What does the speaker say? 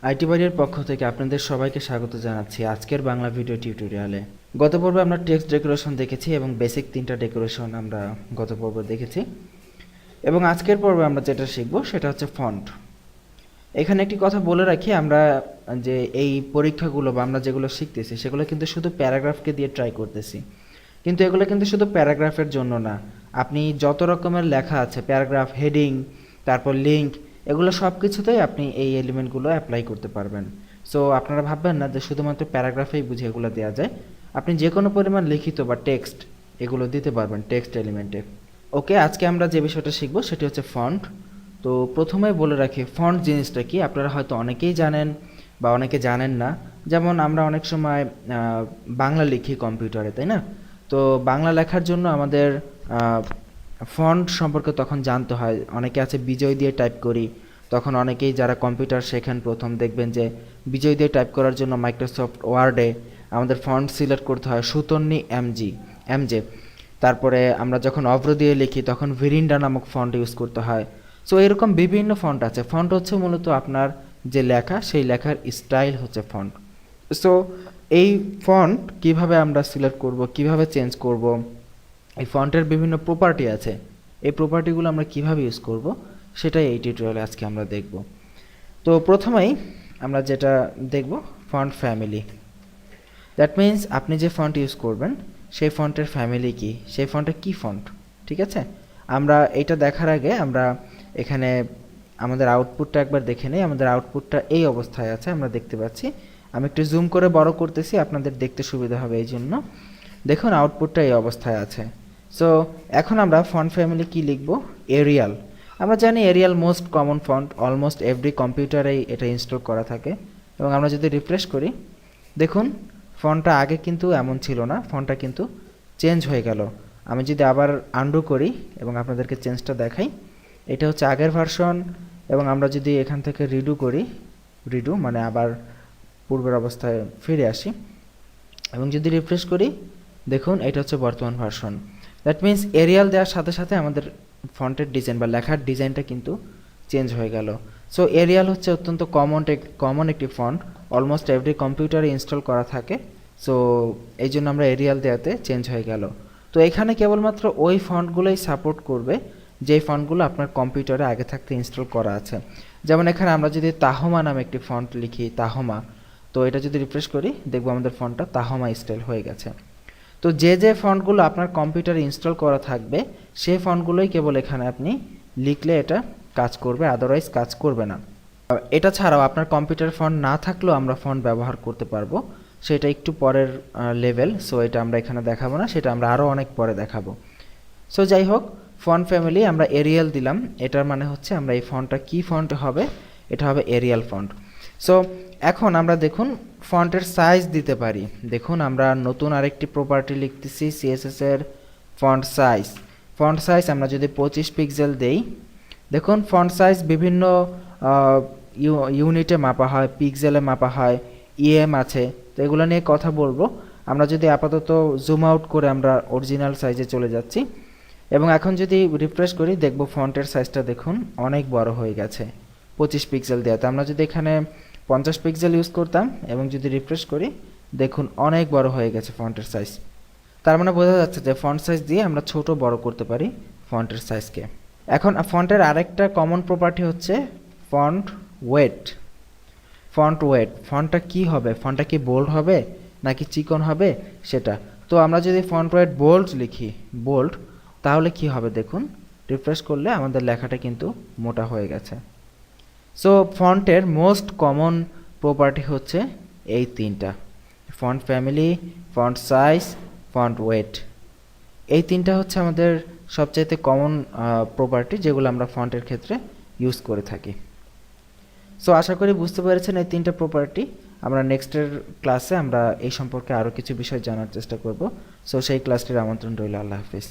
IT বাড়ির পক্ষ থেকে আপনাদের সবাইকে স্বাগত জানাচ্ছি আজকের বাংলা ভিডিও টিউটোরিয়ালে। গত পর্বে আমরা টেক্সট ডেকোরেশন দেখেছি এবং বেসিক 3টা ডেকোরেশন আমরা গত পর্বে দেখেছি, এবং আজকের পর্বে আমরা যেটা শিখব সেটা হচ্ছে ফন্ট। এখানে একটি কথা বলে রাখি, আমরা যে এই পরীক্ষাগুলো বা আমরা যেগুলো শিখতেছি সেগুলো কিন্তু শুধু প্যারাগ্রাফকে দিয়ে ট্রাই করতেছি, কিন্তু এগুলো কিন্তু শুধু প্যারাগ্রাফের জন্য না। আপনি যত রকমের লেখা আছে, প্যারাগ্রাফ, হেডিং, তারপর লিঙ্ক, এগুলো সব কিছুতেই আপনি এই এলিমেন্টগুলো অ্যাপ্লাই করতে পারবেন। সো আপনারা ভাববেন না যে শুধুমাত্র প্যারাগ্রাফেই বুঝে এগুলো দেওয়া যায়, আপনি যে কোনো পরিমাণ লিখিত বা টেক্সট এগুলো দিতে পারবেন টেক্সট এলিমেন্টে। ওকে, আজকে আমরা যে বিষয়টা শিখবো সেটি হচ্ছে ফন্ট। তো প্রথমেই বলে রাখি ফন্ট জিনিসটা কি। আপনারা হয়তো অনেকেই জানেন বা অনেকে জানেন না। যেমন আমরা অনেক সময় বাংলা লিখি কম্পিউটারে, তাই না? তো বাংলা লেখার জন্য আমাদের ফন্ট সম্পর্কে তখন জানতে হয়। অনেকে আছে বিজয় দিয়ে টাইপ করি, তখন অনেকেই যারা কম্পিউটার শেখেন প্রথম দেখবেন যে বিজয় দিয়ে টাইপ করার জন্য মাইক্রোসফট ওয়ার্ডে আমাদের ফন্ট সিলেক্ট করতে হয় সুতন্নি এমজে। তারপরে আমরা যখন অভ্র দিয়ে লিখি তখন ভিরিন্ডা নামক ফন্ট ইউজ করতে হয়। সো এরকম বিভিন্ন ফন্ট আছে। ফন্ট হচ্ছে মূলত আপনার যে লেখা সেই লেখার স্টাইল হচ্ছে ফন্ট। সো এই ফন্ট কিভাবে আমরা সিলেক্ট করব, কিভাবে চেঞ্জ করব, এই ফন্টের বিভিন্ন প্রপার্টি আছে, এই প্রপার্টিগুলো আমরা কিভাবে ইউজ করব সেটাই এই টিউটোরিয়ালে আজকে আমরা দেখব। তো প্রথমেই আমরা যেটা দেখব ফন্ট ফ্যামিলি। দ্যাট মিন্স আপনি যে ফন্ট ইউজ করবেন সেই ফন্টের ফ্যামিলি কি, সেই ফন্টে কি ফন্ট, ঠিক আছে? আমরা এটা দেখার আগে আমরা এখানে আমাদের আউটপুটটা একবার দেখে নেই। আমাদের আউটপুটটা এই অবস্থায় আছে, আমরা দেখতে পাচ্ছি। আমি একটু জুম করে বড় করতেছি, আপনাদের দেখতে সুবিধা হবে এই জন্য। দেখুন আউটপুটটা এই অবস্থায় আছে। সো এখন আমরা ফন্ট ফ্যামিলি কি লিখব? এরিয়াল। আমরা জানি Arial most common font, almost every কম্পিউটারেই এটা ইনস্টল করা থাকে। এবং আমরা যদি রিফ্রেশ করি, দেখুন ফন্টটা আগে কিন্তু এমন ছিল না, ফন্টটা কিন্তু চেঞ্জ হয়ে গেল। আমি যদি আবার আন্ডু করি এবং আপনাদেরকে চেঞ্জটা দেখাই, এটা হচ্ছে আগের ভার্সন। এবং আমরা যদি এখান থেকে রিডু করি, রিডু মানে আবার পূর্বের অবস্থায় ফিরে আসি এবং যদি রিফ্রেশ করি, দেখুন এটা হচ্ছে বর্তমান ভার্সন। দ্যাট মিন্স এরিয়াল দেওয়ার সাথে সাথে আমাদের ফন্টের ডিজাইন বা লেখার ডিজাইনটা কিন্তু চেঞ্জ হয়ে গেল। সো এরিয়াল হচ্ছে অত্যন্ত কমন একটি ফন্ট, অলমোস্ট এভরি কম্পিউটারে ইনস্টল করা থাকে। সো এই জন্য আমরা এরিয়াল দেওয়াতে চেঞ্জ হয়ে গেল। তো এখানে কেবলমাত্র ওই ফন্টগুলোই সাপোর্ট করবে যেই ফন্টগুলো আপনার কম্পিউটারে আগে থাকতে ইনস্টল করা আছে। যেমন এখানে আমরা যদি তাহমা নামে একটি ফন্ট লিখি, তাহমা, তো এটা যদি রিফ্রেশ করি দেখবো আমাদের ফন্টটা তাহমা স্টাইল হয়ে গেছে। তো যে ফন্টগুলো আপনার কম্পিউটারে ইনস্টল করা থাকবে সেই ফন্টগুলোই কেবল এখানে আপনি লিখলে এটা কাজ করবে, আদারওয়াইজ কাজ করবে না। এটা ছাড়াও আপনার কম্পিউটার ফন্ট না থাকলেও আমরা ফন্ট ব্যবহার করতে পারবো, সেটা একটু পরের লেভেল। সো এটা আমরা এখানে দেখাবো না, সেটা আমরা আরও অনেক পরে দেখাবো। সো যাই হোক, ফন্ট ফ্যামিলি আমরা এরিয়াল দিলাম, এটার মানে হচ্ছে আমরা এই ফন্টটা কি ফন্ট হবে, এটা হবে এরিয়াল ফন্ট। সো এখন আমরা দেখুন ফন্টের সাইজ দিতে পারি। দেখুন আমরা নতুন আরেকটি প্রপার্টি লিখতেছি সিএসএস এর ফন্ট সাইজ। ফন্ট সাইজ আমরা যদি 25 পিক্সেল দেই, দেখুন ফন্ট সাইজ বিভিন্ন ইউনিটে মাপা হয়, পিক্সেলে মাপা হয়, ইএম আছে। তো এগুলো নিয়ে কথা বলবো। আমরা যদি আপাতত জুম আউট করে আমরা অরিজিনাল সাইজে চলে যাচ্ছি এবং এখন যদি রিফ্রেশ করি দেখব ফন্টের সাইজটা দেখুন অনেক বড় হয়ে গেছে 25 পিক্সেল দেওয়া। তো আমরা যদি এখানে 50 পিক্সেল ইউজ করতাম এবং যদি রিফ্রেশ করি দেখুন অনেক বড় হয়ে গেছে ফন্টের সাইজ। তার মানে বোঝা যাচ্ছে যে ফন্ট সাইজ দিয়ে আমরা ছোট বড় করতে পারি ফন্টের সাইজকে। এখন ফন্টের আরেকটা কমন প্রপার্টি হচ্ছে ফন্ট ওয়েট। ফন্ট ওয়েট, ফন্টটা কি হবে, ফন্টটা কি বোল্ড হবে নাকি চিকন হবে সেটা। তো আমরা যদি ফন্ট ওয়েট বোল্ড লিখি, বোল্ড, তাহলে কি হবে দেখুন রিফ্রেশ করলে আমাদের লেখাটা কিন্তু মোটা হয়ে গেছে। সো ফন্টের মোস্ট কমন প্রপার্টি হচ্ছে এই 3টা, font family, font size, font wait. এই 3টা হচ্ছে আমাদের সবচাইতে কমন প্রপার্টি যেগুলো আমরা ফন্টের ক্ষেত্রে ইউজ করে থাকি। সো আশা করি বুঝতে পেরেছেন এই 3টা প্রপার্টি। আমরা নেক্সটের ক্লাসে আমরা এই সম্পর্কে আরও কিছু বিষয় জানার চেষ্টা করব। সো সেই ক্লাসটির আমন্ত্রণ রইল। আল্লাহ হাফিজ।